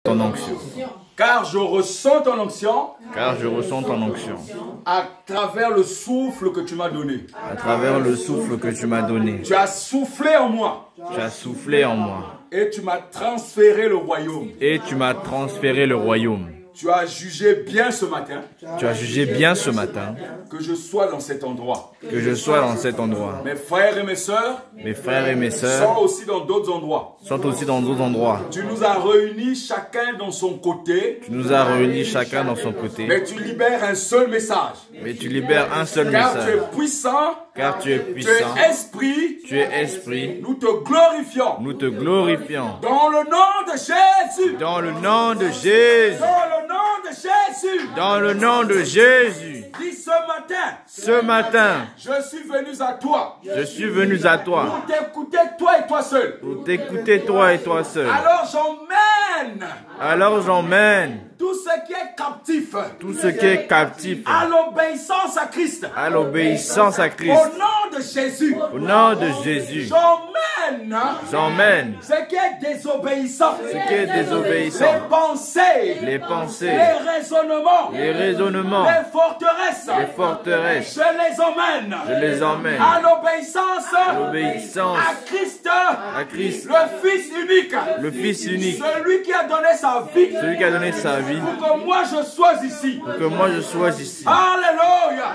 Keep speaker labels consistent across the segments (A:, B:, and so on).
A: ton onction.
B: Car je ressens ton onction.
A: Car je ressens ton onction.
B: À travers le souffle que tu m'as donné.
A: À travers le souffle que tu m'as donné.
B: Tu as soufflé en moi.
A: Tu as soufflé en moi.
B: Et tu m'as transféré le royaume.
A: Et tu m'as transféré le royaume.
B: Tu as jugé bien ce matin.
A: Tu as jugé bien ce matin.
B: Que je sois dans cet endroit.
A: Que je sois dans cet endroit.
B: Mes frères et mes sœurs.
A: Mes frères et mes sœurs.
B: Sont aussi dans d'autres endroits.
A: Sont aussi dans d'autres endroits.
B: Tu nous as réunis chacun dans son côté.
A: Tu nous as réunis chacun dans son côté.
B: Mais tu libères un seul message.
A: Mais tu libères un seul
B: Car
A: message.
B: tu es puissant.
A: Car tu es puissant.
B: Tu es esprit.
A: Tu es esprit.
B: Nous te glorifions.
A: Nous te glorifions.
B: Dans le nom de Jésus.
A: Dans le nom de Jésus.
B: Dans le nom de Jésus.
A: Dans le nom de Jésus.
B: Dis ce matin.
A: Ce matin.
B: Je suis venu à toi.
A: Je suis venu à toi.
B: Pour t'écouter toi et toi seul.
A: Pour t'écouter toi et toi seul.
B: Alors j'emmène.
A: Tout ce qui est captif.
B: Tout ce qui est captif.
A: À l'obéissance à Christ.
B: À l'obéissance à Christ.
A: Au nom de Jésus.
B: Au nom de Jésus.
A: J'emmène.
B: Ce qui est désobéissant.
A: Ce qui est désobéissant.
B: Les pensées.
A: Les pensées.
B: Les raisonnements.
A: Les raisonnements.
B: Les forteresses.
A: Les forteresses.
B: Je les emmène.
A: Je les emmène.
B: À l'obéissance.
A: À l'obéissance.
B: À Christ.
A: À Christ.
B: Le Fils unique.
A: Le Fils unique.
B: Celui qui a donné sa vie.
A: Celui qui a donné sa vie.
B: Pour que moi je sois ici.
A: Pour que moi je sois ici.
B: Alléluia.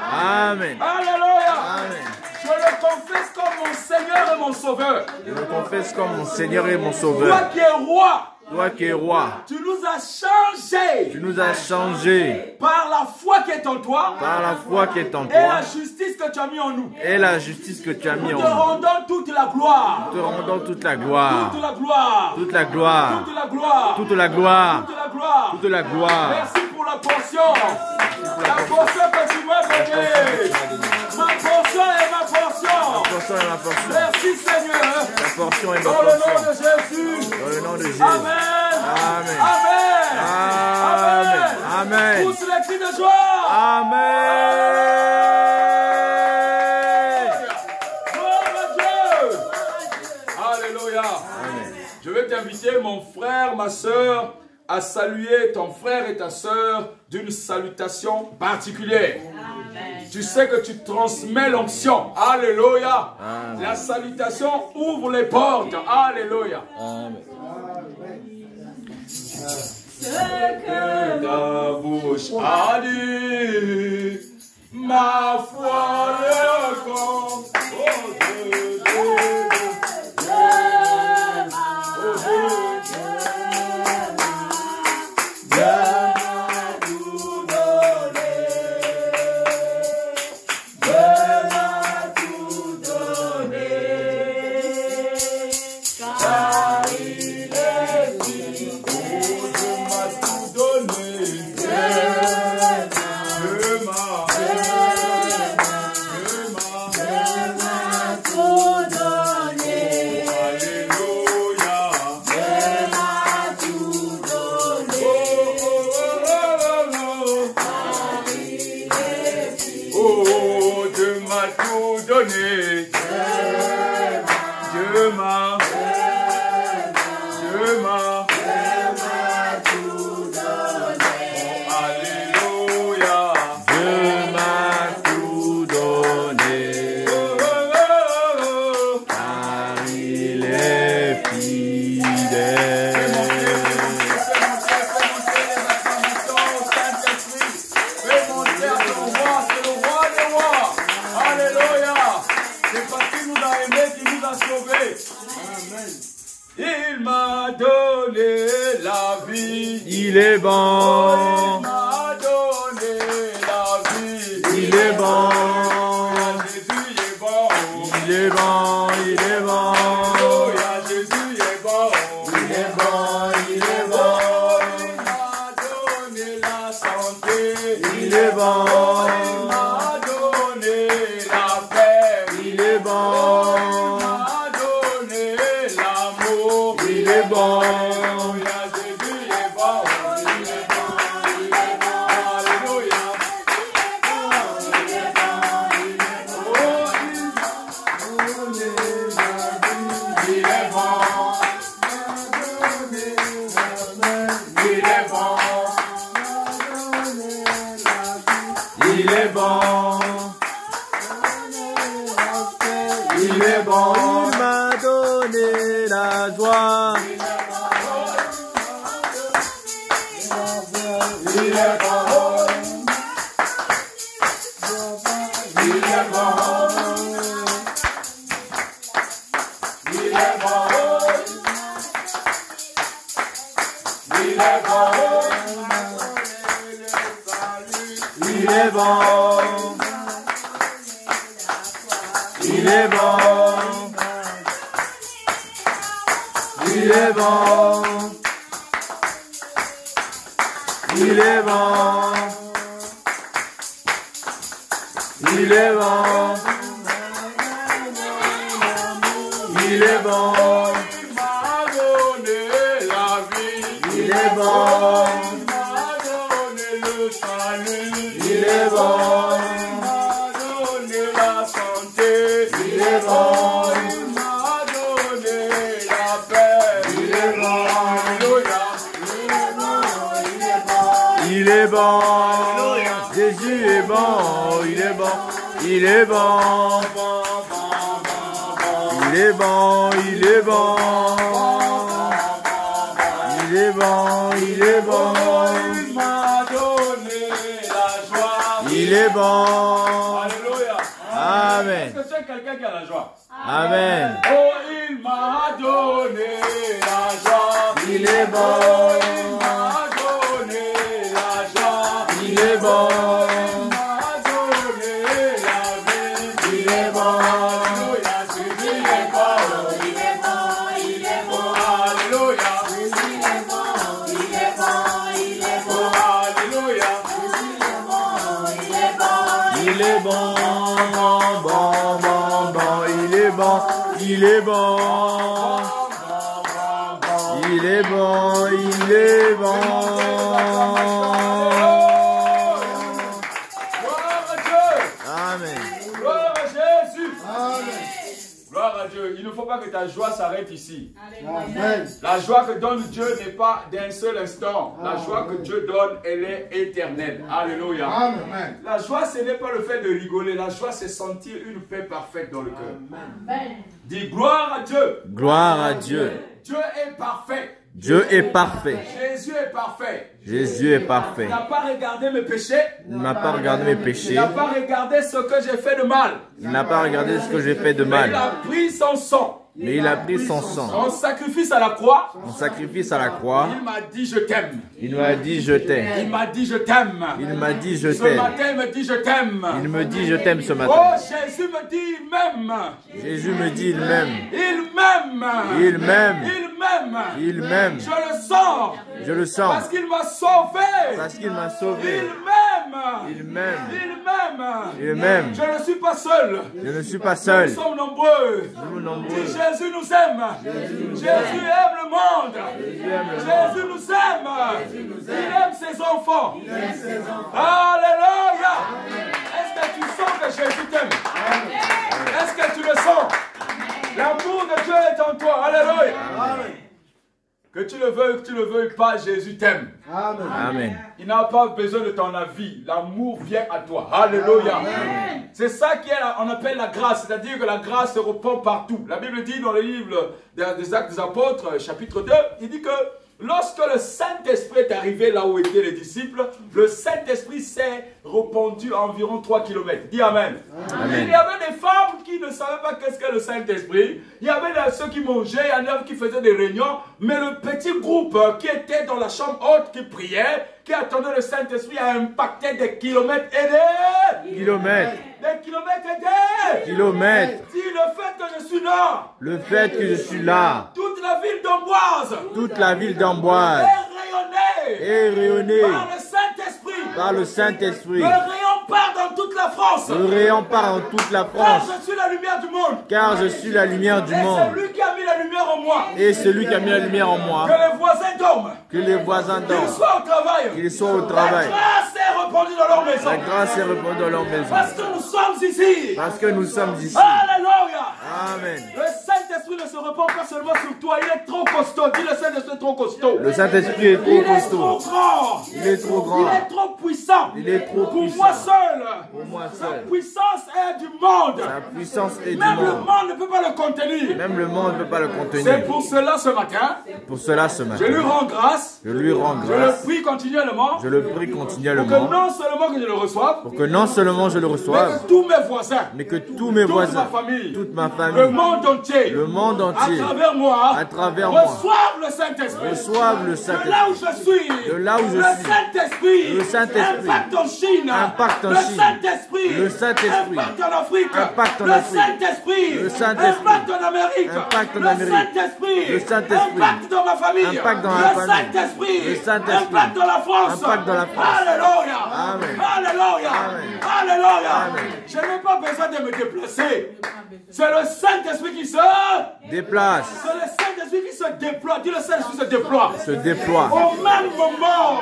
A: Amen.
B: Alléluia.
A: Amen.
B: Je le confesse comme mon Seigneur et mon Sauveur.
A: Je le confesse comme mon Seigneur et mon Sauveur.
B: Toi qui es roi.
A: Toi qui es roi.
B: Tu nous as changés.
A: Tu nous as changés.
B: Par la foi qui est en toi.
A: Par la foi qui est en toi.
B: Et la justice que tu as mis en nous.
A: Et la justice que tu as mis en nous.
B: Nous te rendons toute la gloire.
A: Nous te rendons toute la gloire.
B: Toute la gloire.
A: Toute la gloire.
B: Toute la gloire.
A: Toute la gloire.
B: Toute la gloire.
A: Toute la gloire.
B: Merci pour la portion. La portion que tu m'as donnée. Ma portion est ma portion.
A: Ma portion est ma portion.
B: Merci Seigneur.
A: La portion est ma
B: portion. Dans le nom de Jésus.
A: Dans le nom de Jésus.
B: Amen.
A: Amen.
B: Amen.
A: Amen. Amen.
B: Pousse les cris de joie.
A: Amen.
B: Gloire à Dieu. Alléluia.
A: Amen.
B: Je vais t'inviter, mon frère, ma soeur, à saluer ton frère et ta soeur d'une salutation particulière. Amen. Tu sais que tu transmets l'onction. Alléluia. Amen. La salutation ouvre les portes. Alléluia. Amen. Ce que ta bouche a dit, ma foi le compte.
A: Il est bon.
B: Il m'a donné la vie.
A: Il est bon.
B: Jésus est bon.
A: Il est bon. Il est bon.
B: Jésus est bon.
A: Il est bon. Il est bon.
B: Il m'a donné la santé.
A: Il est bon.
B: Il m'a donné la paix.
A: Il est bon.
B: Il m'a donné l'amour.
A: Il est bon.
B: il est bon. Il est bon. Il est bon.
A: Il m'a donné la joie.
B: Il est bon. Il est bon. Il est bon. Il est bon. Il est bon. Il est bon. Il est bon. Il est bon. Il est bon. Il est bon. Il m'a donné la vie. Il est bon. Il m'a donné le salut. Il est bon. Il m'a donné la santé. Il est bon. Il m'a donné la paix. Il est bon. Alléluia. Il est bon. Jésus est bon. Il est bon. Il est bon. Il est bon. Il est bon. Il est bon. Il est bon. Il m'a donné la joie. Il est bon. Alléluia. Amen. Est-ce que tu es quelqu'un qui a la joie? Amen. Oh, il m'a donné la joie. Il est bon. Il m'a donné la joie. Il est bon. Il m'a donné la vie. Il est bon. Alléluia. Il est bon. Il est bon. Il est bon. Alléluia. Il est bon. Il est bon. Il est bon. Alléluia. Il est bon. Bon, bon, bon. Il est bon. Il est bon. Il est bon. Il est bon. Gloire à Dieu. Amen. Gloire à Jésus. Amen. Gloire à Dieu. Il ne faut pas que ta joie s'arrête ici. Amen. La joie que donne Dieu n'est pas d'un seul instant. La joie que Dieu donne, elle est éternelle. Alléluia. Amen. La joie, ce n'est pas le fait de rigoler. La joie, c'est sentir une paix parfaite dans le cœur. Amen. Dis gloire à Dieu. Gloire à Dieu. Dieu est parfait. Dieu est parfait. Jésus est parfait. Jésus est parfait. Il n'a pas regardé mes péchés. Il n'a pas regardé mes péchés. Il n'a pas regardé ce que j'ai fait de mal. Il n'a pas regardé ce que j'ai fait de mal. Mais il a pris son sang. Mais il a pris son sang. En sacrifice à la croix. En sacrifice à la croix. Il m'a dit je t'aime. Il m'a dit je t'aime. Il m'a dit je t'aime. Il m'a dit je t'aime. Ce matin il me dit je t'aime. Il me dit je t'aime ce matin. Oh, Jésus me dit il m'aime. Jésus me dit il m'aime. Il m'aime. Il m'aime. Il m'aime. Il m'aime. Je le sens. Je le sens. Parce qu'il m'a sauvé. Parce qu'il m'a sauvé. Il m'aime. Il m'aime. Il m'aime. Il m'aime. Je ne suis pas seul. Je ne suis pas seul. Nous sommes nombreux. Nous nombreux. Jésus nous aime. Jésus aime le monde. Jésus nous aime. Il aime ses enfants. Alléluia. Est-ce que tu sens que Jésus t'aime? Est-ce que tu le sens? L'amour de Dieu est en toi. Alléluia. Que tu le veuilles ou que tu ne le veuilles pas, Jésus t'aime. Amen. Il n'a pas besoin de ton avis. L'amour vient à toi. Alléluia. C'est ça qu'on appelle la grâce. C'est-à-dire que la grâce se répand partout. La Bible dit dans le livre des Actes des Apôtres, chapitre 2, il dit que lorsque le Saint-Esprit est arrivé là où étaient les disciples, le Saint-Esprit s'est répandu à environ 3 km. Dis Amen. Amen. Il y avait des femmes qui ne savaient pas qu'est-ce que le Saint-Esprit. Il y avait ceux qui mangeaient, il y en avait qui faisaient des réunions. Mais le petit groupe qui était dans la chambre haute, qui priait, qui attendait le Saint-Esprit, a impacté des kilomètres et des kilomètres. Des kilomètres et des kilomètres. Dis le fait que je suis là. Le fait que je suis là. Toute la ville d'Amboise. Toute la ville d'Amboise. Est rayonnée. Par le Saint-Esprit. Par le Saint-Esprit. Le rayon part dans toute la France. Le rayon part dans toute la France. Car je suis la lumière du monde. Car je suis la lumière du monde. Et celui qui a mis la lumière en moi. Et celui qui a mis la lumière en moi. Que les voisins dorment. Que les voisins dorment. Qu'ils soient au travail. Qu'ils soient au travail. La grâce est répandue dans leur maison. La grâce est répandue dans leur maison. Parce que nous sommes ici. Parce que nous sommes ici. Alléluia. Amen. Le Saint-Esprit Saint-Esprit ne se répand pas seulement sur toi, il est trop costaud. Dis le Saint-Esprit est trop costaud.
A: Le Saint-Esprit est trop costaud.
B: Il est trop grand.
A: Il est trop grand.
B: Il est trop puissant.
A: Il est trop
B: Pour
A: puissant.
B: moi seul.
A: Pour moi
B: Sa
A: seul.
B: puissance est du monde.
A: Sa puissance est du
B: Même le
A: monde.
B: monde ne peut pas le contenir.
A: Même le monde ne peut pas le
B: C'est
A: contenir.
B: pour cela ce matin,
A: Pour cela, ce
B: je lui
A: matin,
B: rends grâce.
A: je lui rends
B: Je le
A: grâce.
B: prie continuellement.
A: Je le prie
B: Pour que
A: continuellement.
B: non seulement que je le reçoive,
A: Pour que non seulement je le
B: mais
A: reçoive,
B: que tous mes voisins,
A: mais que tous mes
B: toute
A: voisins,
B: ma famille,
A: toute ma
B: le
A: famille,
B: monde entier,
A: le monde entier,
B: à travers moi,
A: à travers moi,
B: reçoivent le Saint-Esprit.
A: reçoivent le
B: De
A: Saint-Esprit.
B: là où je suis,
A: De là où je
B: le
A: suis.
B: Saint-Esprit,
A: Le Saint-Esprit.
B: impacte en Chine,
A: Impacte en
B: le
A: Chine.
B: Saint-Esprit,
A: Le Saint-Esprit.
B: impacte en Afrique,
A: Impacte en
B: le
A: Afrique.
B: Saint-Esprit,
A: Le Saint-Esprit.
B: impacte en Amérique,
A: Impacte en
B: le
A: Amérique.
B: Saint-Esprit,
A: Le Saint-Esprit.
B: impacte dans ma famille,
A: Impacte dans ma
B: le
A: famille.
B: Saint-Esprit,
A: Le Saint-Esprit.
B: impacte dans la France,
A: Impacte dans la France.
B: Alléluia,
A: Amen.
B: Alléluia,
A: Amen.
B: Alléluia.
A: Amen.
B: Je n'ai pas besoin de me déplacer, c'est le Saint-Esprit qui se...
A: Déplace,
B: C'est le Saint-Esprit qui se déploie. Dis le Saint-Esprit se déploie.
A: se déploie.
B: Au même moment,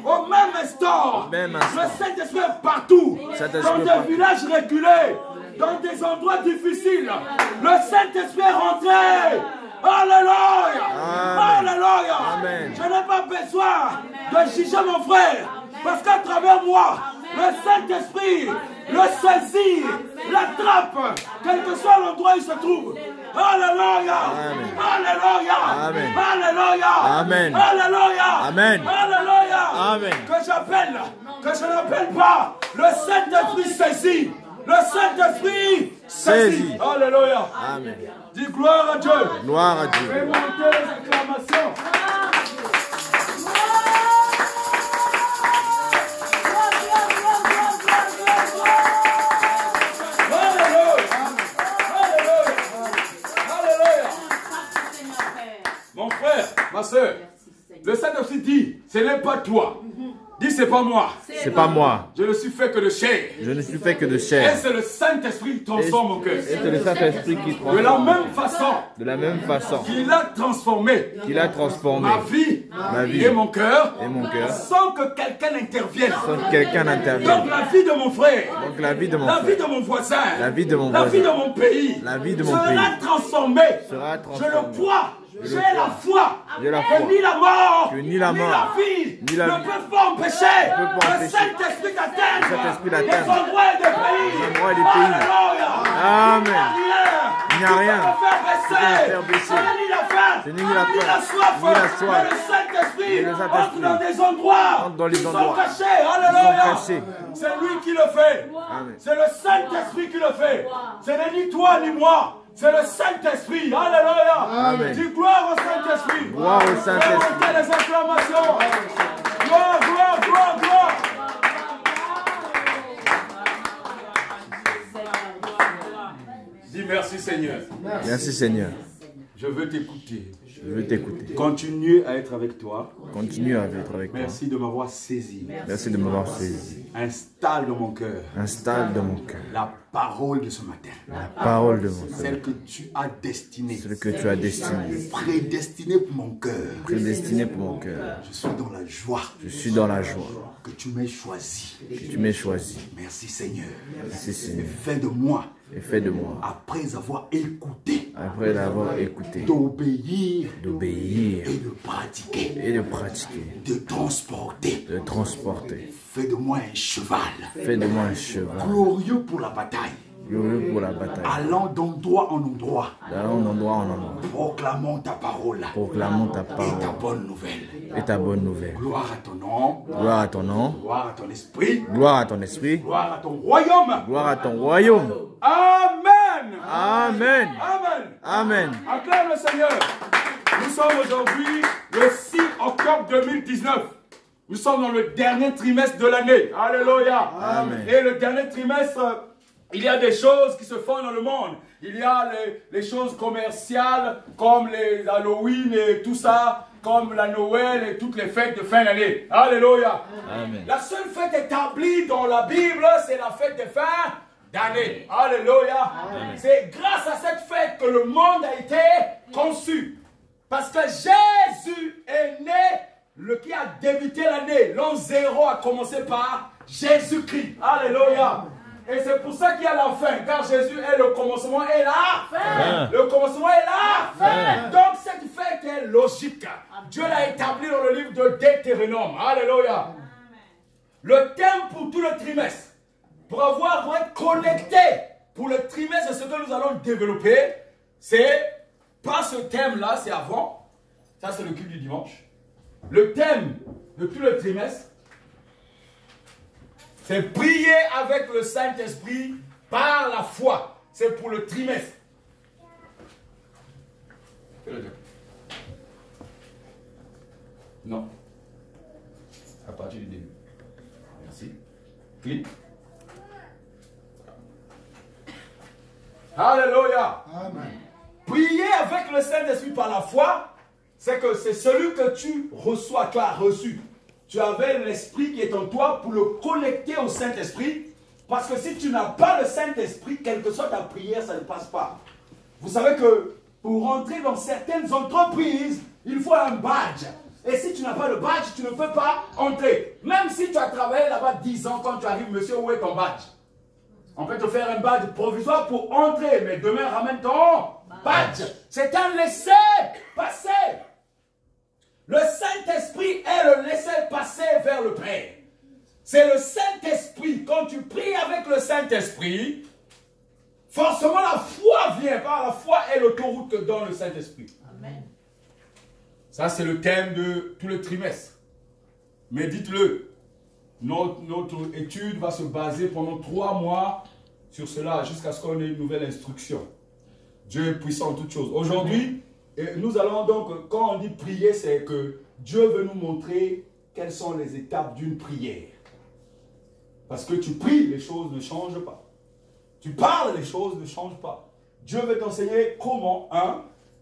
B: au même instant,
A: Même instant.
B: le Saint-Esprit est partout.
A: Saint-Esprit
B: Dans
A: est
B: des
A: partout.
B: villages reculés, dans des endroits difficiles, le Saint-Esprit est rentré. Alléluia.
A: Amen.
B: Alléluia.
A: Amen.
B: Je n'ai pas besoin de juger mon frère. Parce qu'à travers moi, le Saint-Esprit le saisit, l'attrape, quel que soit l'endroit où il se trouve. Alléluia.
A: Amen.
B: Alléluia.
A: Amen.
B: Alléluia.
A: Amen.
B: Alléluia.
A: Amen.
B: Alléluia.
A: Amen.
B: Que j'appelle, que je n'appelle pas, le Saint-Esprit saisit. Le Saint-Esprit saisit.
A: Saisit.
B: Alléluia.
A: Amen.
B: Dis gloire à Dieu.
A: Gloire à Dieu.
B: Fais monter les acclamations. Mon frère, ma soeur, le Saint-Esprit dit, ce n'est pas toi. Dis, c'est pas moi.
A: C'est pas moi.
B: Je ne suis fait que de chair.
A: Je ne suis fait que de
B: Et
A: chair.
B: c'est le Saint-Esprit qui transforme mon cœur.
A: Et c'est le Saint-Esprit qui
B: De la
A: transforme.
B: même façon
A: De la même façon
B: qu'il a transformé
A: qu'il a transformé
B: ma vie
A: vie
B: et mon cœur, sans que quelqu'un n'intervienne.
A: sans que quelqu'un
B: Donc
A: n'intervienne.
B: la vie de mon frère,
A: Donc la vie de mon
B: la vie
A: frère,
B: de mon voisin,
A: la vie de mon
B: la vie de
A: voisin,
B: mon pays,
A: la vie de mon
B: sera
A: pays
B: transformée.
A: sera
B: Je
A: transformée.
B: le crois. J'ai la foi.
A: J'ai la
B: Que
A: foi.
B: ni la mort,
A: Que ni la mort,
B: vie
A: ni la
B: ne
A: vie
B: peuvent pas empêcher
A: ne peut pas
B: le
A: empêcher
B: Saint-Esprit d'atteindre
A: le Saint-Esprit
B: des
A: d'atteindre
B: endroits et des pays.
A: des endroits et des pays.
B: Alléluia.
A: Amen. Il n'y a rien
B: qui peut me faire
A: baisser.
B: Ce n'est ni la faim,
A: Ce n'est ni la
B: ni
A: faim,
B: la soif.
A: ni la soif.
B: Mais le Saint-Esprit
A: Mais le Saint-Esprit
B: entre dans des endroits
A: entre dans les
B: qui
A: endroits
B: sont cachés. Alléluia.
A: cachés.
B: C'est lui qui le fait.
A: Amen.
B: C'est le Saint-Esprit qui le fait. Ce n'est ni toi ni moi. C'est le Saint-Esprit. Alléluia.
A: Amen.
B: Dis gloire au Saint-Esprit.
A: Gloire au Saint-Esprit.
B: Fais monter les acclamations. Gloire, gloire, gloire, gloire. Dis merci Seigneur.
A: Merci Seigneur.
B: Je veux t'écouter.
A: Je veux t'écouter.
B: Continuer à être avec toi.
A: Continue à être avec toi.
B: Merci de m'avoir saisi.
A: Merci de m'avoir saisi.
B: Installe dans mon cœur
A: Installe dans mon cœur
B: la parole de ce matin.
A: la parole de mon Seigneur.
B: Celle que tu as destinée.
A: Celle que tu as destinée.
B: Prédestinée pour mon cœur.
A: Prédestinée pour mon cœur.
B: Je suis dans la joie
A: Je suis dans la joie
B: que tu m'aies choisi.
A: que tu m'aies choisi.
B: Merci Seigneur.
A: Merci Seigneur.
B: Fais de moi,
A: Et fais de moi,
B: après avoir écouté,
A: après l'avoir écouté,
B: d'obéir
A: d'obéir
B: et de pratiquer,
A: et de pratiquer,
B: de transporter.
A: de transporter.
B: Fais de moi un cheval,
A: Fais de moi un cheval
B: glorieux pour la bataille,
A: glorieux pour la bataille.
B: allant d'endroit en endroit,
A: D'un endroit en endroit,
B: proclamant ta parole
A: proclamons ta
B: et ta
A: parole
B: bonne nouvelle.
A: et ta bonne nouvelle.
B: Gloire à ton nom,
A: Gloire à ton nom,
B: gloire à ton esprit,
A: gloire à ton esprit,
B: gloire à ton royaume.
A: gloire à ton royaume.
B: Amen.
A: Amen.
B: Amen.
A: Amen.
B: Acclame le Seigneur. Nous sommes aujourd'hui le 6 octobre 2019. Nous sommes dans le dernier trimestre de l'année. Alléluia.
A: Amen.
B: Et le dernier trimestre, il y a des choses qui se font dans le monde. Il y a les choses commerciales comme les Halloween et tout ça, comme la Noël et toutes les fêtes de fin d'année. Alléluia.
A: Amen.
B: La seule fête établie dans la Bible, c'est la fête de fin d'année. Alléluia. C'est grâce à cette fête que le monde a été conçu. Parce que Jésus est né, qui a débuté l'année. L'an 0 a commencé par Jésus-Christ. Alléluia. Et c'est pour ça qu'il y a la fin, car Jésus est le commencement et la fin. Le commencement et la fin. Donc cette fin qui est logique, Dieu l'a établi dans le livre de Deutéronome. Alléluia. Le thème pour tout le trimestre, pour être connecté pour le trimestre de ce que nous allons développer, c'est pas ce thème-là, c'est avant. Ça, c'est le culte du dimanche. Le thème de tout le trimestre, c'est prier avec le Saint-Esprit par la foi. C'est pour le trimestre. Non. À partir du début. Merci. Clique. Alléluia. Amen. Prier avec le Saint-Esprit par la foi, c'est que c'est celui que tu reçois, tu as reçu. Tu avais l'Esprit qui est en toi pour le connecter au Saint-Esprit. Parce que si tu n'as pas le Saint-Esprit, quelle que soit ta prière, ça ne passe pas. Vous savez que pour rentrer dans certaines entreprises, il faut un badge. Et si tu n'as pas de badge, tu ne peux pas entrer. Même si tu as travaillé là-bas 10 ans, quand tu arrives, monsieur, où est ton badge? On peut te faire un badge provisoire pour entrer, mais demain, ramène ton badge. C'est un laisser-passer. Le Saint-Esprit est le laisser-passer vers le Père. C'est le Saint-Esprit. Quand tu pries avec le Saint-Esprit, forcément la foi vient. Car la foi est l'autoroute que donne le Saint-Esprit. Amen. Ça, c'est le thème de tout le trimestre. Mais dites-le, notre étude va se baser pendant 3 mois sur cela, jusqu'à ce qu'on ait une nouvelle instruction. Dieu est puissant en toutes choses. Aujourd'hui, nous allons donc, quand on dit prier, c'est que Dieu veut nous montrer quelles sont les étapes d'une prière. Parce que tu pries, les choses ne changent pas. Tu parles, les choses ne changent pas. Dieu veut t'enseigner comment,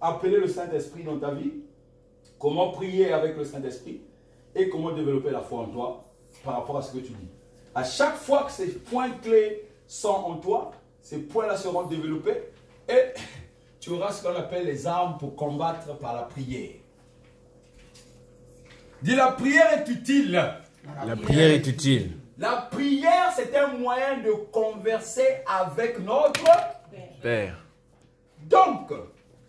B: appeler le Saint-Esprit dans ta vie, comment prier avec le Saint-Esprit et comment développer la foi en toi par rapport à ce que tu dis. À chaque fois que ces points clés sont en toi, ces points-là seront développés et tu auras ce qu'on appelle les armes pour combattre par la prière. Dis, la prière est utile.
A: La prière est utile.
B: La prière, c'est un moyen de converser avec notre
A: Père.
B: Donc,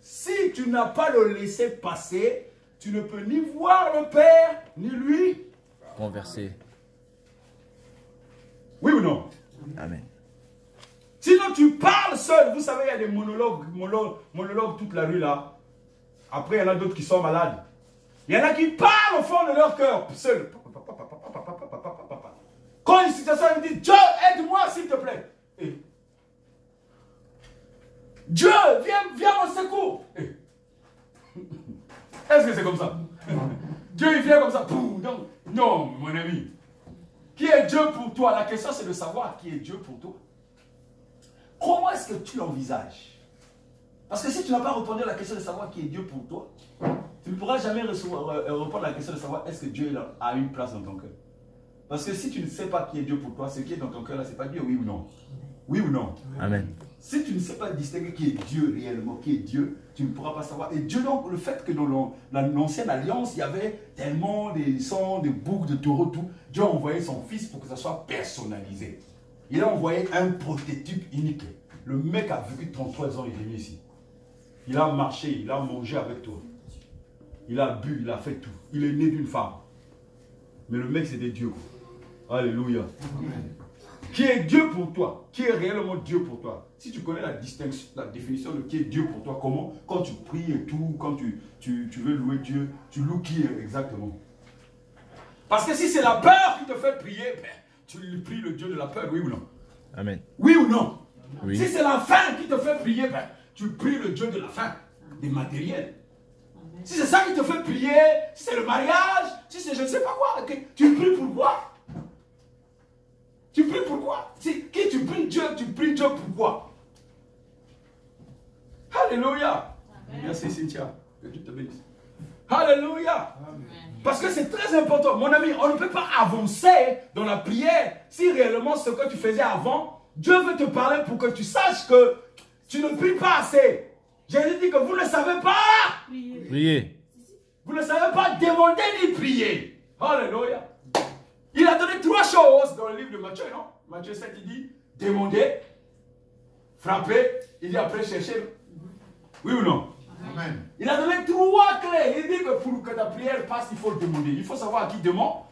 B: si tu n'as pas le laisser passer, tu ne peux ni voir le Père, ni lui
A: Converser.
B: Oui ou non?
A: Amen.
B: Sinon, tu parles seul. Vous savez, il y a des monologues toute la rue là. Après, il y en a d'autres qui sont malades. Il y en a qui parlent au fond de leur cœur, seul. Quand une situation, ils disent, Dieu, aide-moi s'il te plaît. Et Dieu, viens au secours. Est-ce que c'est comme ça? Dieu, il vient comme ça. Non, mon ami. Qui est Dieu pour toi? La question, c'est de savoir qui est Dieu pour toi. Comment est-ce que tu l'envisages? Parce que si tu n'as pas répondu à la question de savoir qui est Dieu pour toi, tu ne pourras jamais répondre à la question de savoir est-ce que Dieu a une place dans ton cœur. Parce que si tu ne sais pas qui est Dieu pour toi, ce qui est dans ton cœur là, c'est pas Dieu, oui ou non? Oui ou non?
A: Amen.
B: Si tu ne sais pas distinguer qui est Dieu réellement, qui est Dieu, tu ne pourras pas savoir. Et Dieu, donc, le fait que dans l'ancienne alliance, il y avait tellement des sons, des boucs, de taureaux, tout, Dieu a envoyé son fils pour que ça soit personnalisé. Il a envoyé un prototype unique. Le mec a vécu 33 ans, il est venu ici. Il a marché, il a mangé avec toi. Il a bu, il a fait tout. Il est né d'une femme. Mais le mec, c'était Dieu. Alléluia. Amen. Qui est Dieu pour toi? Qui est réellement Dieu pour toi? Si tu connais la distinction, la définition de qui est Dieu pour toi, comment? Quand tu pries et tout, quand tu veux louer Dieu, tu loues qui exactement? Parce que si c'est la peur qui te fait prier, ben, tu pries le Dieu de la peur, oui ou non?
A: Amen.
B: Oui ou non?
A: Oui.
B: Si c'est la faim qui te fait prier, ben, tu pries le Dieu de la faim, des matériels. Si c'est ça qui te fait prier, si c'est le mariage, si c'est je ne sais pas quoi, okay, tu pries pourquoi? Tu pries pourquoi? Si qui tu pries Dieu pourquoi? Alléluia. Amen. Merci Cynthia. Que Dieu te bénisse. Alléluia. Amen. Parce que c'est très important. Mon ami, on ne peut pas avancer dans la prière si réellement ce que tu faisais avant, Dieu veut te parler pour que tu saches que tu ne pries pas assez. Jésus dit que vous ne savez pas
A: prier.
B: Vous ne savez pas demander ni prier. Alléluia. Il a donné 3 choses dans le livre de Matthieu, non? Matthieu 7, il dit, demander, frapper, il dit après chercher. Oui ou non?
C: Amen.
B: Il a donné 3 clés. Il dit que pour que ta prière passe, il faut le demander. Il faut savoir à qui demande.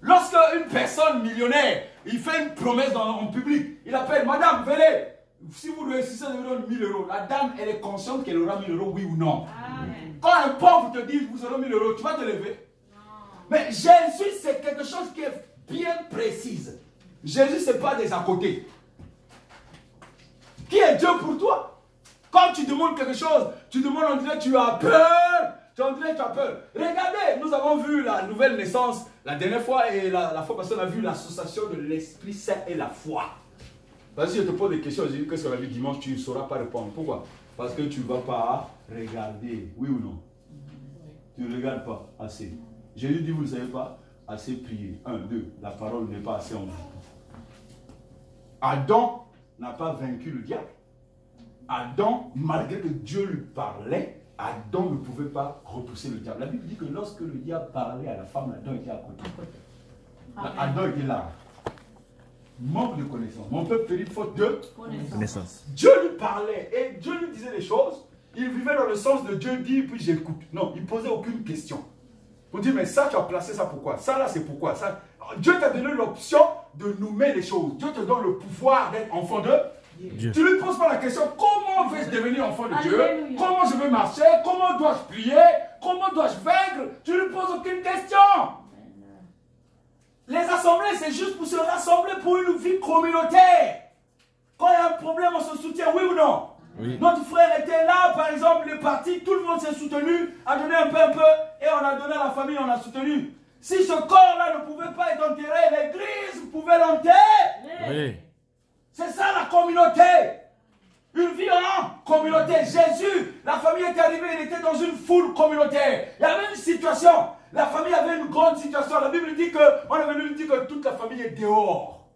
B: Lorsque une personne millionnaire, il fait une promesse en public, il appelle, madame, venez. Si vous réussissez de me donner 1000 euros, la dame, elle est consciente qu'elle aura 1000 euros, oui ou non. Amen. Quand un pauvre te dit, vous aurez 1000 euros, tu vas te lever. Non. Mais Jésus, c'est quelque chose qui est bien précise. Jésus, ce n'est pas des à côté. Qui est Dieu pour toi? Quand tu demandes quelque chose, tu demandes, on dirait tu as peur. On dirait tu as peur. Regardez, nous avons vu la nouvelle naissance la dernière fois et la fois passée, on a vu l'association de l'Esprit Saint et la foi. Vas-y, je te pose des questions. Je dis qu'est-ce qu'on a vu dimanche, tu ne sauras pas répondre. Pourquoi? Parce que tu ne vas pas regarder. Oui ou non? Tu ne regardes pas assez. Jésus dit, vous ne savez pas assez prier. 1, 2, la parole n'est pas assez en vous. Adam n'a pas vaincu le diable. Adam, malgré que Dieu lui parlait, Adam ne pouvait pas repousser le diable. La Bible dit que lorsque le diable parlait à la femme, Adam était à côté. Adam était là. Manque de connaissance. Mon peuple périt faute de connaissance. Dieu lui parlait et Dieu lui disait des choses. Il vivait dans le sens de Dieu dit, puis j'écoute. Non, il ne posait aucune question. Pour dire, mais ça, tu as placé ça pourquoi? Ça, là, c'est pourquoi? Ça... Dieu t'a donné l'option de nommer les choses. Dieu te donne le pouvoir d'être enfant de Dieu. Tu ne lui poses pas la question, comment vais-je devenir enfant de Dieu? Comment je vais marcher? Comment dois-je prier? Comment dois-je vaincre? Tu ne lui poses aucune question. Les assemblées, c'est juste pour se rassembler pour une vie communautaire. Quand il y a un problème, on se soutient, oui ou non? Oui. Notre frère était là, par exemple, il est parti, tout le monde s'est soutenu, a donné un peu, et on a donné à la famille, on a soutenu. Si ce corps-là ne pouvait pas être enterré, l'église pouvait l'enterrer. Oui. C'est ça la communauté. Une vie en communauté. Jésus, la famille est arrivée, il était dans une foule communautaire. Il y avait une situation. La famille avait une grande situation. La Bible dit que, on est venu dire que toute la famille est dehors.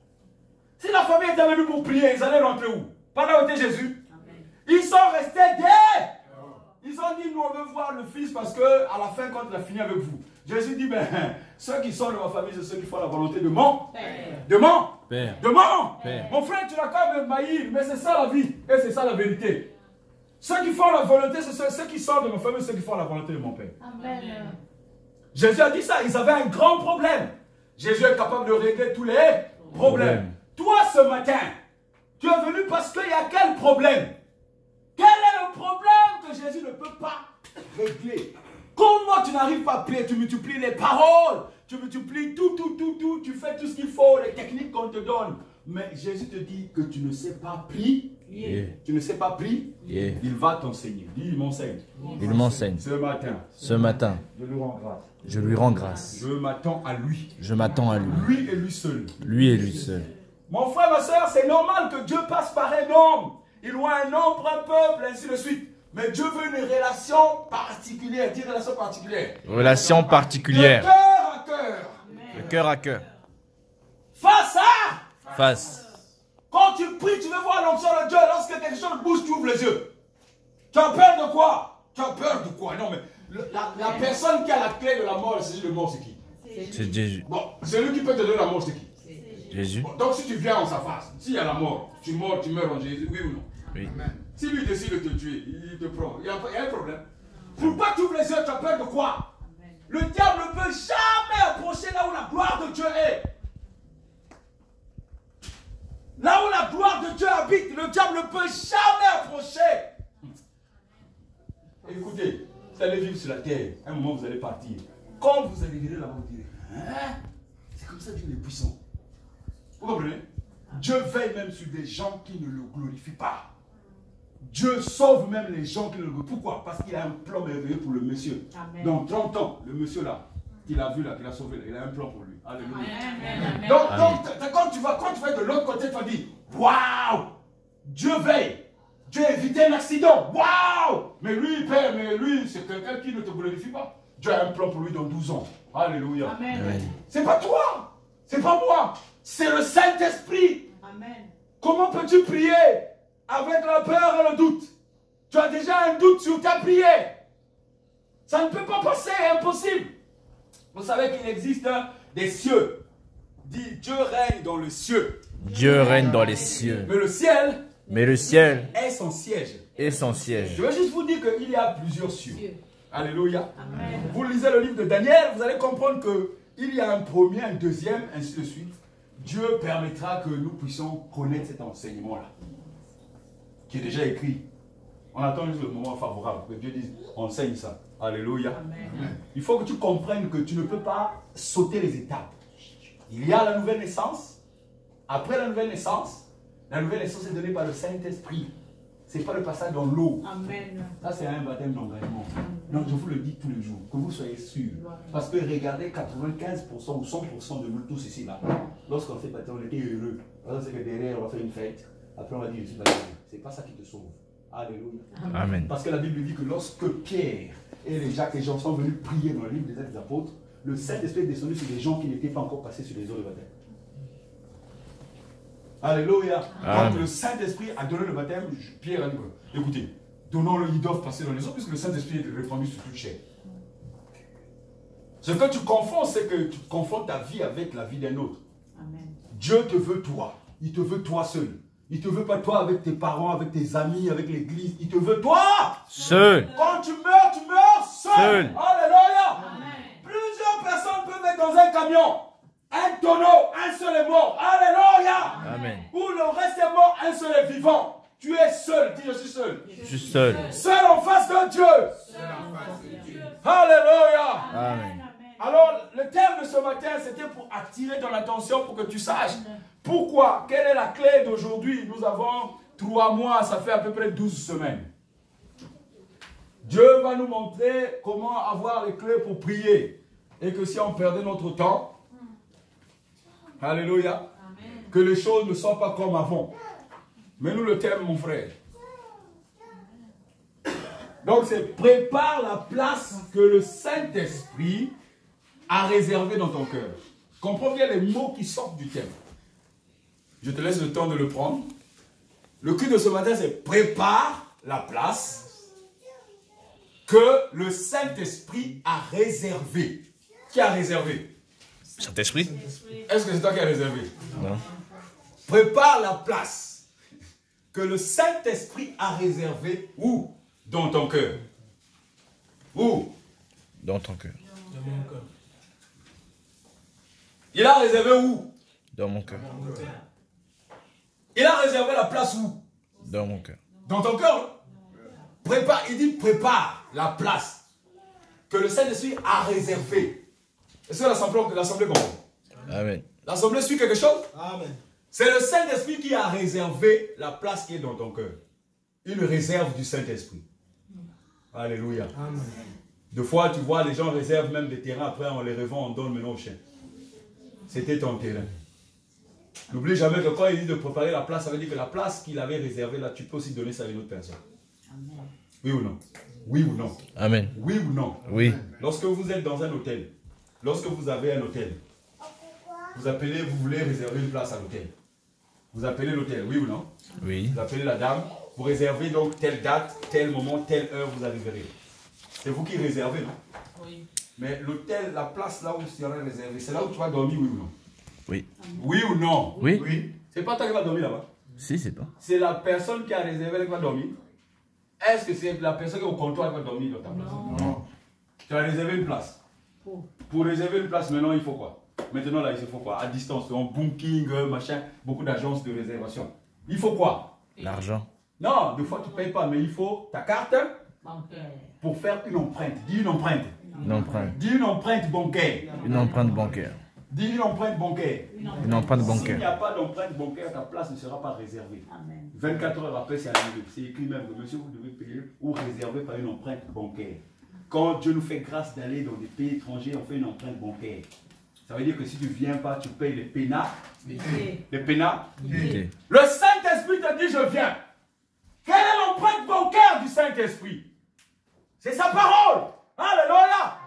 B: Si la famille était venue pour prier, ils allaient rentrer où? Pendant où était Jésus? Amen. Ils sont restés dehors. Ils ont dit, nous on veut voir le Fils parce que à la fin, quand il a fini avec vous, Jésus dit, ben, ceux qui sont de ma famille, c'est ceux qui font la volonté de mon Père. De mon Père. De mon Père. Mon frère, tu n'as qu'à me maïr, mais c'est ça la vie et c'est ça la vérité. Ceux qui font la volonté, c'est ceux qui sont de ma famille, ceux qui font la volonté de mon Père. Amen. Jésus a dit ça, ils avaient un grand problème. Jésus est capable de régler tous les problèmes. Toi, ce matin, tu es venu parce qu'il y a quel problème? Quel est le problème que Jésus ne peut pas régler? Comment tu n'arrives pas à prier? Tu multiplies les paroles, tu multiplies tout, tu fais tout ce qu'il faut, les techniques qu'on te donne. Mais Jésus te dit que tu ne sais pas prier. Yeah. Tu ne sais pas prier. Yeah. Il va t'enseigner. Dis, il m'enseigne.
D: Il m'enseigne.
B: Ce matin.
D: Je lui rends grâce.
B: Je lui rends grâce. Je m'attends à lui.
D: Je m'attends à lui.
B: Lui et lui seul.
D: Lui et lui seul.
B: Mon frère, ma soeur, c'est normal que Dieu passe par un homme. Il voit un homme, un peuple, ainsi de suite. Mais Dieu veut une relation particulière. Dis relation particulière.
D: Relation particulière.
B: De cœur à cœur.
D: De cœur à cœur.
B: Face à.
D: Face.
B: Quand tu pries, tu veux voir l'onction de Dieu. Lorsque quelque chose bouge, tu ouvres les yeux. Tu as peur de quoi? Tu as peur de quoi? Non, mais la personne qui a la clé de la mort, c'est le mort, c'est qui?
D: C'est Jésus.
B: Bon, celui qui peut te donner la mort, c'est qui?
D: Jésus.
B: Bon, donc si tu viens en sa face, s'il y a la mort, tu meurs en Jésus, oui ou non?
D: Oui.
B: Si lui décide de te tuer, il te prend. Il y a un problème. Pourquoi tu ouvres les yeux, tu as peur de quoi? Le diable ne peut jamais approcher là où la gloire de Dieu est. Là où la gloire de Dieu habite, le diable ne peut jamais approcher. Écoutez, vous allez vivre sur la terre. Un moment, vous allez partir. Quand vous arriverez là-bas, vous direz, hein? C'est comme ça Dieu est puissant. Vous comprenez? Dieu veille même sur des gens qui ne le glorifient pas. Dieu sauve même les gens qui ne le glorifient pas. Pourquoi? Parce qu'il a un plan merveilleux pour le monsieur. Amen. Dans 30 ans, le monsieur là, qu'il a vu là, qu'il a sauvé là, il a un plan pour lui. Alléluia. Amen. Donc, quand tu vas de l'autre côté, tu vas dire, waouh! Dieu veille. Dieu a évité un accident. Waouh! Mais lui, Père, c'est quelqu'un qui ne te glorifie pas. Dieu a un plan pour lui dans 12 ans. Alléluia. C'est pas toi. C'est pas moi. C'est le Saint-Esprit. Amen. Comment peux-tu prier avec la peur et le doute? Tu as déjà un doute sur ta prière. Ça ne peut pas passer, impossible. Vous savez qu'il existe des cieux Dis, Dieu règne dans le cieux.
D: Dieu règne dans les cieux.
B: Mais le ciel
D: est
B: son siège.
D: Et son siège.
B: Je veux juste vous dire qu'il y a plusieurs cieux. Alléluia. Amen. Vous lisez le livre de Daniel, vous allez comprendre qu'il y a un premier, un deuxième, ainsi de suite. Dieu permettra que nous puissions connaître cet enseignement-là, qui est déjà écrit. On attend juste le moment favorable, que Dieu dise, enseigne ça. Alléluia. Amen. Il faut que tu comprennes que tu ne peux pas sauter les étapes. Il y a la nouvelle naissance. Après la nouvelle naissance est donnée par le Saint-Esprit. Ce n'est pas le passage dans l'eau. Ça, c'est un baptême d'engagement. Donc, je vous le dis tous les jours, que vous soyez sûrs. Parce que regardez, 95% ou 100% de nous tous ici, là, lorsqu'on s'est baptisé, on était heureux. Parce que derrière, on va faire une fête. Après, on va dire, je suis baptisé. Ce n'est pas ça qui te sauve. Alléluia.
D: Amen.
B: Parce que la Bible dit que lorsque Pierre et les Jacques et Jean sont venus prier dans le livre des Actes des Apôtres, le Saint-Esprit est descendu sur des gens qui n'étaient pas encore passés sur les eaux de baptême. Alléluia. Donc le Saint-Esprit a donné le baptême. Pierre a dit, écoutez, donnons-le, ils doivent passer dans les eaux, puisque le Saint-Esprit est répandu sur toute chair. Ce que tu confonds, c'est que tu confonds ta vie avec la vie d'un autre. Amen. Dieu te veut toi. Il te veut toi seul. Il ne te veut pas toi avec tes parents, avec tes amis, avec l'église. Il te veut toi
D: seul.
B: Quand tu meurs seul. Alléluia. Amen. Plusieurs personnes peuvent être dans un camion. Un tonneau, un seul est mort. Alléluia. Amen. Ou le reste est mort, un seul est vivant. Tu es seul. Dis, je suis seul.
D: Je suis seul.
B: Seul en face de Dieu. Seul en face de Dieu. Alléluia. Amen. Alors, le thème de ce matin, c'était pour attirer ton attention, pour que tu saches pourquoi. Quelle est la clé d'aujourd'hui? Nous avons 3 mois, ça fait à peu près 12 semaines. Dieu va nous montrer comment avoir les clés pour prier. Et que si on perdait notre temps, alléluia, amen, que les choses ne sont pas comme avant. Mais nous le thème, mon frère. Donc c'est prépare la place que le Saint-Esprit a réservée dans ton cœur. Comprends bien les mots qui sortent du thème. Je te laisse le temps de le prendre. Le cul de ce matin, c'est prépare la place que le Saint-Esprit a réservée. Qui a réservé?
D: Saint-Esprit?
B: Est-ce que c'est toi qui as réservé?
D: Non.
B: Prépare la place que le Saint-Esprit a réservée où? Dans ton cœur. Où?
D: Dans ton cœur.
A: Dans mon cœur.
B: Il a réservé où?
D: Dans mon cœur.
B: Il a réservé la place où?
D: Dans mon cœur.
B: Dans ton cœur. Prépare, il dit prépare la place que le Saint-Esprit a réservée. Est-ce que l'Assemblée comprend? Amen. L'Assemblée suit quelque chose? Amen. C'est le Saint-Esprit qui a réservé la place qui est dans ton cœur. Une réserve du Saint-Esprit. Alléluia. Amen. Des fois, tu vois, les gens réservent même des terrains, après on les revend, on donne maintenant aux chiens. C'était ton terrain. N'oublie jamais que quand il dit de préparer la place, ça veut dire que la place qu'il avait réservée là, tu peux aussi donner ça à une autre personne. Amen. Oui ou non? Oui ou non?
D: Amen.
B: Oui ou non?
D: Oui.
B: Lorsque vous êtes dans un hôtel, lorsque vous avez un hôtel, vous appelez, vous voulez réserver une place à l'hôtel. Vous appelez l'hôtel, oui ou non? Oui. Vous appelez la dame, vous réservez donc telle date, tel moment, telle heure, vous arriverez. C'est vous qui réservez, non? Oui. Mais l'hôtel, la place là où tu seras réservé, c'est là où tu vas dormir, oui ou non? Oui. Oui ou non?
D: Oui.
B: Oui. C'est pas toi qui vas dormir là-bas?
D: Si, c'est toi.
B: C'est la personne qui a réservé qui va dormir. Est-ce que c'est la personne qui est au comptoir qui va dormir dans ta place? Non. Tu as réservé une place. Pour réserver une place, maintenant, il faut quoi? Maintenant, là, il faut quoi? À distance, en booking, machin, beaucoup d'agences de réservation. Il faut quoi?
D: L'argent.
B: Non, des fois, tu ne payes pas, mais il faut ta carte bancaire pour faire une empreinte. Dis une empreinte.
D: Une empreinte.
B: Dis une empreinte bancaire.
D: Une empreinte bancaire.
B: Dis une empreinte bancaire.
D: Une empreinte bancaire.
B: S'il n'y a pas d'empreinte bancaire, ta place ne sera pas réservée. Amen. 24 heures après, c'est annulé. C'est écrit même que monsieur, vous devez payer ou réserver par une empreinte bancaire. Quand Dieu nous fait grâce d'aller dans des pays étrangers, on fait une empreinte bancaire. Ça veut dire que si tu ne viens pas, tu payes les pénats. Les pénats. Le Saint-Esprit te dit, je viens. Quelle est l'empreinte bancaire du Saint-Esprit? C'est sa parole. Alléluia.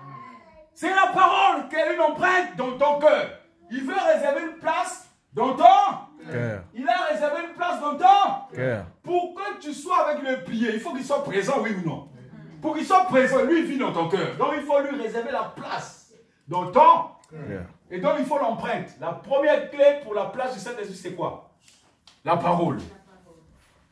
B: C'est la parole qui est une empreinte dans ton cœur. Il veut réserver une place dans ton cœur. Il a réservé une place dans ton cœur. Pour que tu sois avec le pied, il faut qu'il soit présent, oui ou non? Pour qu'il soit présent, lui vit dans ton cœur. Donc il faut lui réserver la place dans ton cœur. Et donc il faut l'empreinte. La première clé pour la place du Saint-Esprit, c'est quoi? La parole.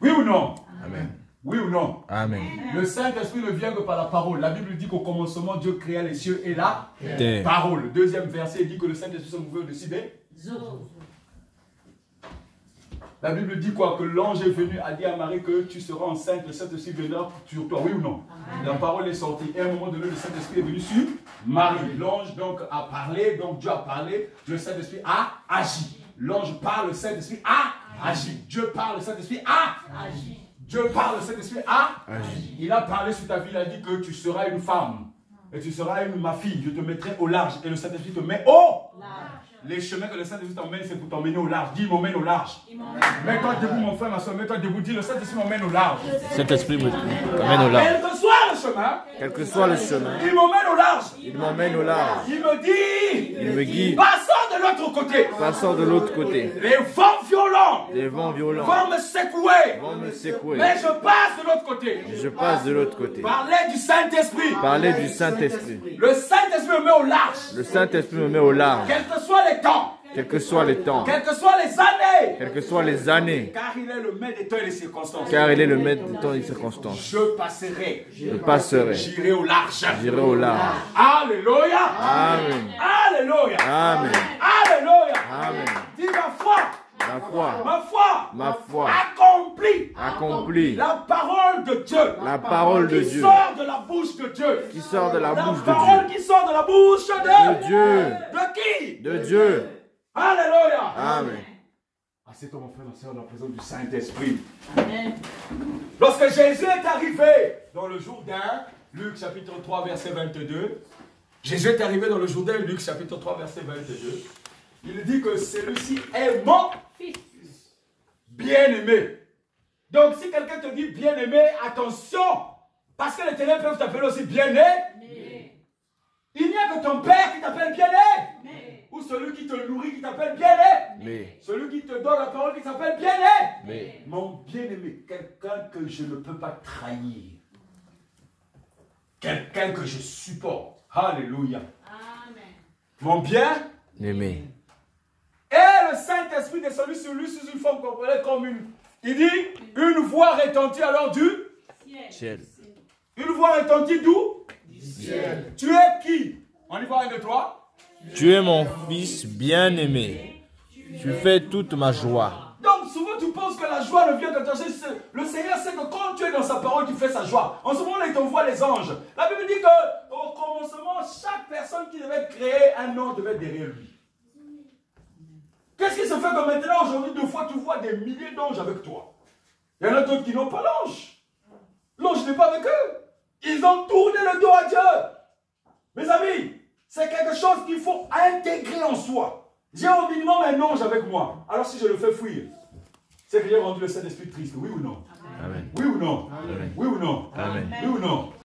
B: Oui ou non?
D: Amen.
B: Oui ou non?
D: Amen.
B: Le Saint-Esprit ne vient que par la parole. La Bible dit qu'au commencement, Dieu créa les cieux et la
D: Terre.
B: parole. Le deuxième verset dit que le Saint-Esprit se mouvait au-dessus des... La Bible dit quoi? Que l'ange est venu, a dit à Marie que tu seras enceinte, le Saint-Esprit viendra sur toi. Oui ou non? La parole est sortie. Et à un moment donné, le Saint-Esprit est venu sur Marie. L'ange donc a parlé, donc Dieu a parlé, le Saint-Esprit a agi. L'ange parle, le Saint-Esprit a agi. Dieu parle, le Saint-Esprit a agi. Dieu parle, le Saint-Esprit a agi. Il a parlé sur ta vie, il a dit que tu seras une femme. Et tu seras ma fille, je te mettrai au large. Et le Saint-Esprit te met au large. Les chemins que le Saint-Esprit t'emmène, c'est pour t'emmener au large. Dis, il m'emmène au large. Mets-toi debout, mon frère, ma soeur, mets-toi debout. Dis, le Saint-Esprit m'emmène au large.
D: Saint-Esprit m'emmène au large.
B: Quel que soit le chemin,
D: Quel que soit le chemin,
B: il m'emmène au large.
D: il m'emmène au large.
B: Il me dit,
D: Il me guide.
B: passons de l'autre côté.
D: Passons de l'autre côté.
B: Les vents violents
D: Les vents violents
B: vont me secouer.
D: vont me secouer.
B: Mais je passe de l'autre côté.
D: Je passe de l'autre côté.
B: Parlez du Saint-Esprit.
D: Parler du Saint-Esprit.
B: Le Saint-Esprit me met au large.
D: Le Saint-Esprit me met au large.
B: Quels que soient les temps.
D: Quels que soient les temps,
B: Quelles que soient les années.
D: quelles que soient les années,
B: Car il est le maître des temps et des circonstances.
D: car il est le maître du temps et des circonstances.
B: Je passerai.
D: Je passerai.
B: J'irai au large.
D: J'irai au large.
B: Alléluia.
D: Amen.
B: Alléluia.
D: Amen.
B: Alléluia.
D: Amen.
B: Dis ma foi.
D: Ma foi,
B: Ma foi.
D: ma foi
B: Accomplit.
D: accomplit
B: La parole de Dieu.
D: la parole de
B: Qui
D: Dieu
B: sort de la bouche de Dieu.
D: qui sort de la
B: La
D: bouche de
B: parole
D: Dieu.
B: qui sort de la bouche
D: De Dieu.
B: De qui?
D: De Dieu.
B: Alléluia.
D: Amen.
B: Assieds-toi mon frère, ma soeur, dans la présence du Saint-Esprit. Lorsque Jésus est arrivé dans le Jourdain, Luc chapitre 3 verset 22, Jésus est arrivé dans le Jourdain, Luc chapitre 3 verset 22, il dit que celui-ci est mon fils bien-aimé. Donc si quelqu'un te dit bien-aimé, attention, parce que les ténèbres peuvent t'appeler aussi bien-aimé. Il n'y a que ton père qui t'appelle bien-aimé. Ou celui qui te nourrit qui t'appelle bien-aimé. Celui qui te donne la parole qui s'appelle bien-aimé. Mon bien-aimé, quelqu'un que je ne peux pas trahir. Quelqu'un que je supporte. Alléluia. Amen. Mon bien-aimé. Et le Saint-Esprit descendu sur lui sous une forme corporelle comme une. Il dit, une voix retentit alors du
D: Ciel.
B: Une voix retentit d'où? Du ciel. Tu es qui? On y va un de toi.
D: Tu es mon fils bien-aimé. Tu fais toute ma joie.
B: Donc souvent tu penses que la joie ne vient de toi. Le Seigneur sait que quand tu es dans sa parole, tu fais sa joie. En ce moment-là, il t'envoie les anges. La Bible dit qu'au commencement, chaque personne qui devait créer un ange devait être derrière lui. Qu'est-ce qui se fait que maintenant, aujourd'hui, deux fois, tu vois des milliers d'anges avec toi? Il y en a d'autres qui n'ont pas l'ange. L'ange n'est pas avec eux. Ils ont tourné le dos à Dieu. Mes amis, c'est quelque chose qu'il faut intégrer en soi. J'ai au minimum un ange avec moi. Alors si je le fais fuir, c'est que j'ai rendu le Saint-Esprit triste. Oui ou non?
D: Amen.
B: Oui ou non?
D: Amen.
B: Oui ou non?
D: Amen.
B: Oui ou non?